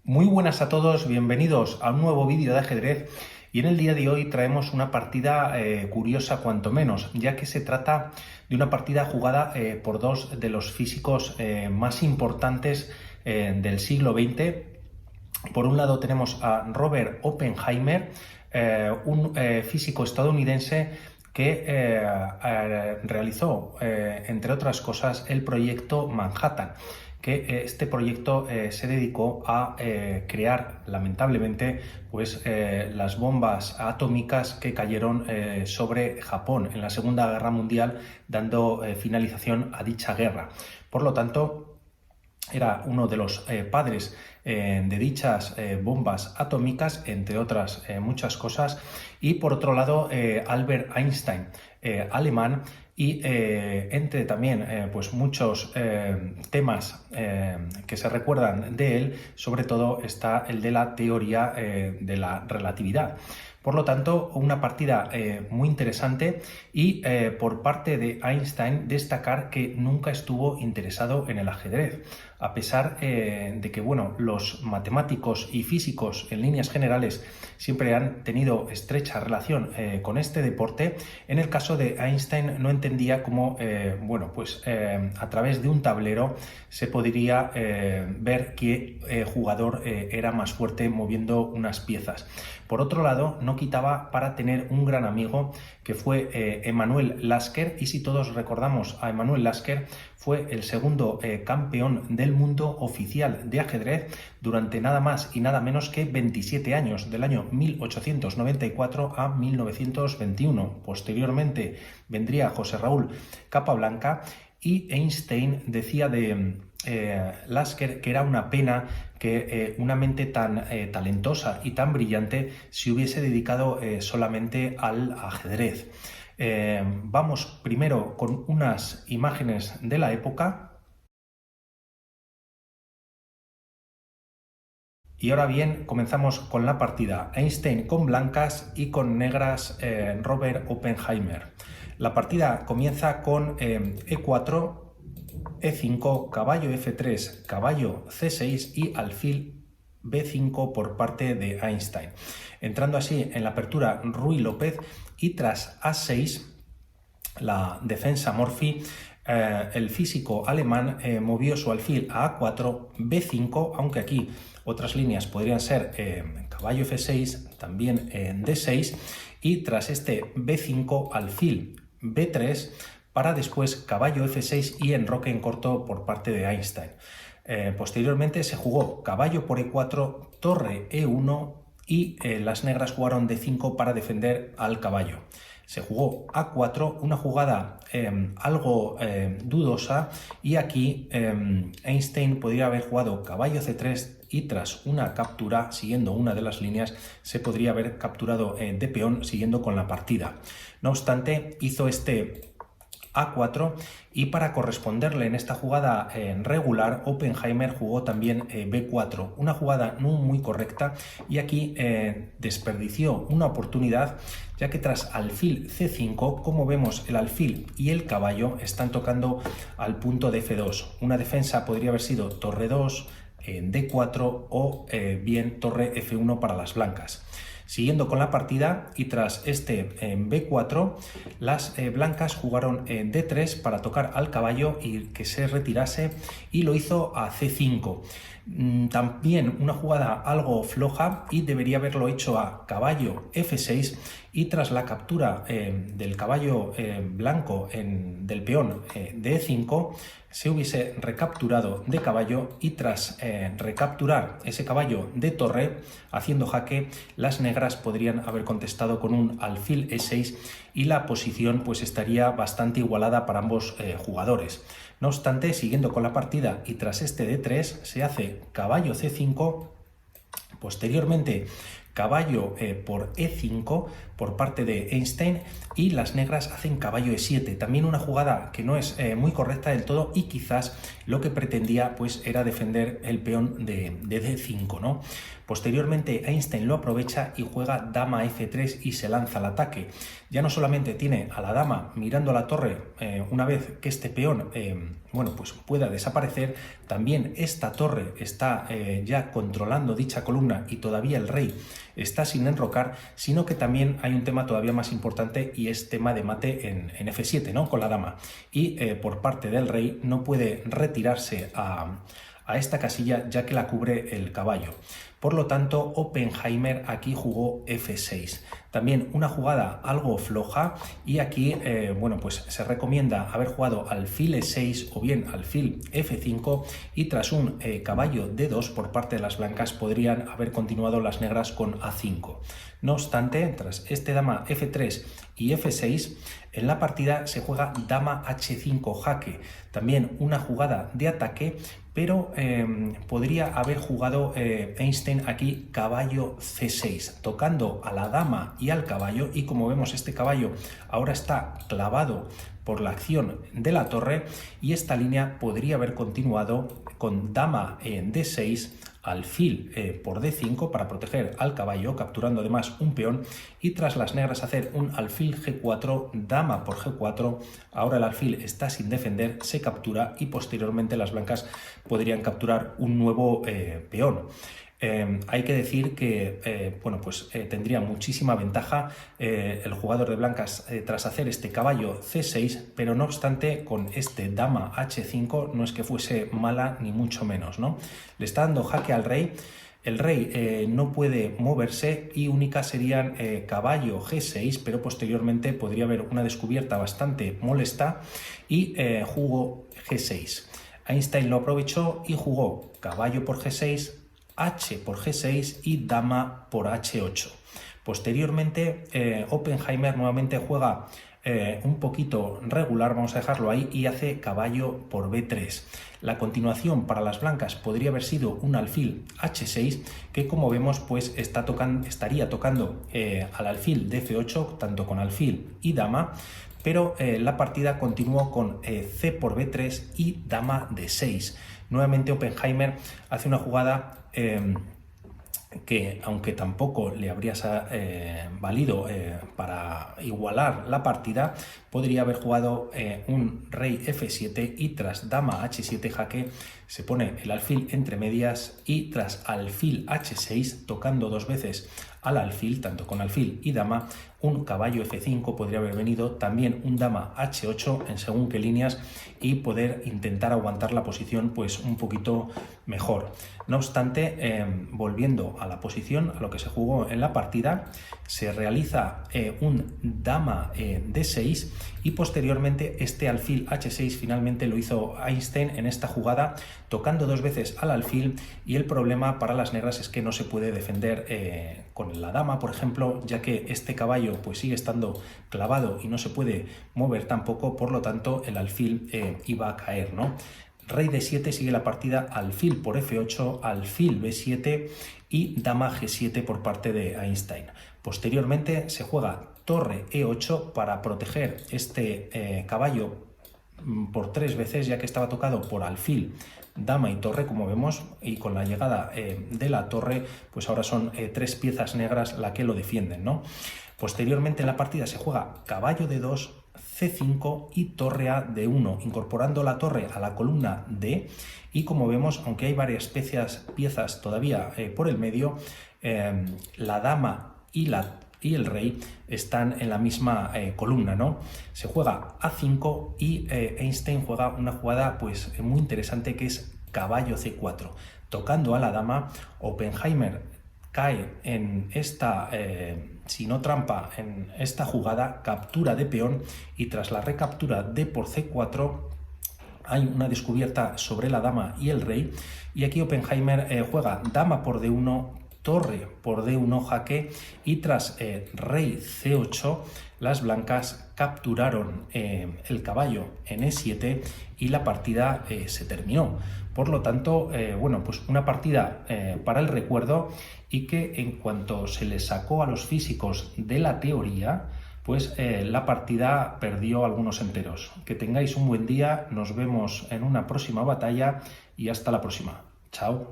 Muy buenas a todos, bienvenidos a un nuevo vídeo de ajedrez y en el día de hoy traemos una partida curiosa cuanto menos, ya que se trata de una partida jugada por dos de los físicos más importantes del siglo XX. Por un lado tenemos a Robert Oppenheimer, un físico estadounidense que realizó, entre otras cosas, el proyecto Manhattan, que este proyecto se dedicó a crear, lamentablemente, las bombas atómicas que cayeron sobre Japón en la Segunda Guerra Mundial, dando finalización a dicha guerra. Por lo tanto, era uno de los padres de dichas bombas atómicas, entre otras muchas cosas, y por otro lado Albert Einstein, alemán, y entre también muchos temas que se recuerdan de él, sobre todo está el de la teoría de la relatividad. Por lo tanto, una partida muy interesante y por parte de Einstein destacar que nunca estuvo interesado en el ajedrez, a pesar de que los matemáticos y físicos en líneas generales siempre han tenido estrecha relación con este deporte. En el caso de Einstein no entendía cómo a través de un tablero se podría ver qué jugador era más fuerte moviendo unas piezas. Por otro lado, no quitaba para tener un gran amigo que fue Emanuel Lasker, y si todos recordamos a Emanuel Lasker, fue el segundo campeón del mundo oficial de ajedrez durante nada más y nada menos que 27 años, del año 1894 a 1921. Posteriormente vendría José Raúl Capablanca, y Einstein decía de Lasker que era una pena que una mente tan talentosa y tan brillante se hubiese dedicado solamente al ajedrez. Vamos primero con unas imágenes de la época. Y ahora bien, comenzamos con la partida. Einstein con blancas y con negras Robert Oppenheimer. La partida comienza con E4, E5, caballo F3, caballo C6 y alfil B5 por parte de Einstein. Entrando así en la apertura Ruy López, y tras A6, la defensa Morphy, el físico alemán movió su alfil a A4, B5, aunque aquí otras líneas podrían ser caballo F6, también D6, y tras este B5, alfil B3, para después caballo F6 y enroque en corto por parte de Einstein. Posteriormente se jugó caballo por E4, torre E1, y las negras jugaron D5 para defender al caballo. Se jugó A4, una jugada algo dudosa, y aquí Einstein podría haber jugado caballo C3, y tras una captura, siguiendo una de las líneas, se podría haber capturado de peón siguiendo con la partida. No obstante, hizo este A4, y para corresponderle en esta jugada regular, Oppenheimer jugó también B4, una jugada no muy correcta, y aquí desperdició una oportunidad, ya que tras alfil C5, como vemos, el alfil y el caballo están tocando al punto de F2. Una defensa podría haber sido torre 2, D4 o bien torre F1 para las blancas. Siguiendo con la partida, y tras este B4, las blancas jugaron D3 para tocar al caballo y que se retirase, y lo hizo a C5. También una jugada algo floja, y debería haberlo hecho a caballo F6, y tras la captura del caballo blanco del peón de E5, se hubiese recapturado de caballo, y tras recapturar ese caballo de torre haciendo jaque, las negras podrían haber contestado con un alfil E6, y la posición estaría bastante igualada para ambos jugadores. No obstante, siguiendo con la partida, y tras este D3 se hace caballo C5, posteriormente caballo por E5 por parte de Einstein y las negras hacen caballo E7. También una jugada que no es muy correcta del todo y quizás lo que pretendía pues era defender el peón de D5, ¿no? Posteriormente Einstein lo aprovecha y juega dama F3 y se lanza al ataque. Ya no solamente tiene a la dama mirando a la torre una vez que este peón bueno, pues pueda desaparecer, también esta torre está ya controlando dicha columna y todavía el rey está sin enrocar, sino que también hay un tema todavía más importante y es tema de mate en F7, ¿no? Con la dama. Y por parte del rey no puede retirarse a esta casilla ya que la cubre el caballo. Por lo tanto, Oppenheimer aquí jugó F6. También una jugada algo floja y aquí, bueno, pues se recomienda haber jugado alfil E6 o bien alfil F5 y tras un caballo D2 por parte de las blancas podrían haber continuado las negras con A5. No obstante, tras este dama F3 y F6, en la partida se juega dama H5 jaque. También una jugada de ataque, pero podría haber jugado Einstein aquí caballo C6, tocando a la dama y al caballo, y como vemos este caballo ahora está clavado por la acción de la torre y esta línea podría haber continuado con dama en D6, alfil por D5 para proteger al caballo, capturando además un peón, y tras las negras hacer un alfil G4, dama por G4, ahora el alfil está sin defender, se captura y posteriormente las blancas podrían capturar un nuevo peón. Hay que decir que bueno, pues tendría muchísima ventaja el jugador de blancas tras hacer este caballo C6, pero no obstante con este dama H5 no es que fuese mala ni mucho menos, ¿no? Le está dando jaque al rey. El rey no puede moverse y únicas serían caballo G6, pero posteriormente podría haber una descubierta bastante molesta y jugó G6. Einstein lo aprovechó y jugó caballo por G6, H por G6 y dama por H8. Posteriormente, Oppenheimer nuevamente juega un poquito regular, vamos a dejarlo ahí, y hace caballo por B3. La continuación para las blancas podría haber sido un alfil H6, que como vemos pues estaría tocando al alfil de F8, tanto con alfil y dama, pero la partida continuó con C por B3 y dama D6. Nuevamente Oppenheimer hace una jugada que, aunque tampoco le habría valido para igualar la partida, podría haber jugado un rey F7 y tras dama H7 jaque se pone el alfil entre medias y tras alfil H6, tocando dos veces al alfil, tanto con alfil y dama, un caballo F5 podría haber venido, también un dama H8 en según qué líneas y poder intentar aguantar la posición pues un poquito mejor. No obstante, volviendo a la posición, a lo que se jugó en la partida, se realiza un dama D6 y posteriormente este alfil H6 finalmente lo hizo Einstein en esta jugada, tocando dos veces al alfil, y el problema para las negras es que no se puede defender con la dama, por ejemplo, ya que este caballo pues sigue estando clavado y no se puede mover tampoco, por lo tanto el alfil iba a caer, ¿no? Rey D7 sigue la partida, alfil por F8, alfil B7 y dama G7 por parte de Einstein. Posteriormente se juega torre E8 para proteger este caballo por tres veces, ya que estaba tocado por alfil, dama y torre, como vemos, y con la llegada de la torre pues ahora son tres piezas negras la que lo defienden, ¿no? Posteriormente en la partida se juega caballo D2, C5 y torre A D1, incorporando la torre a la columna D, y como vemos, aunque hay varias piezas todavía por el medio, la dama y el rey están en la misma columna, ¿no? Se juega A5 y Einstein juega una jugada pues muy interesante que es caballo C4. Tocando a la dama, Oppenheimer cae en esta, si no trampa, en esta jugada, captura de peón, y tras la recaptura de por C4 hay una descubierta sobre la dama y el rey, y aquí Oppenheimer juega dama por D1, torre por D1 jaque, y tras rey C8 las blancas capturaron el caballo en E7 y la partida se terminó. Por lo tanto, bueno, pues una partida para el recuerdo, y que en cuanto se les sacó a los físicos de la teoría, pues la partida perdió algunos enteros. Que tengáis un buen día, nos vemos en una próxima batalla y hasta la próxima. Chao.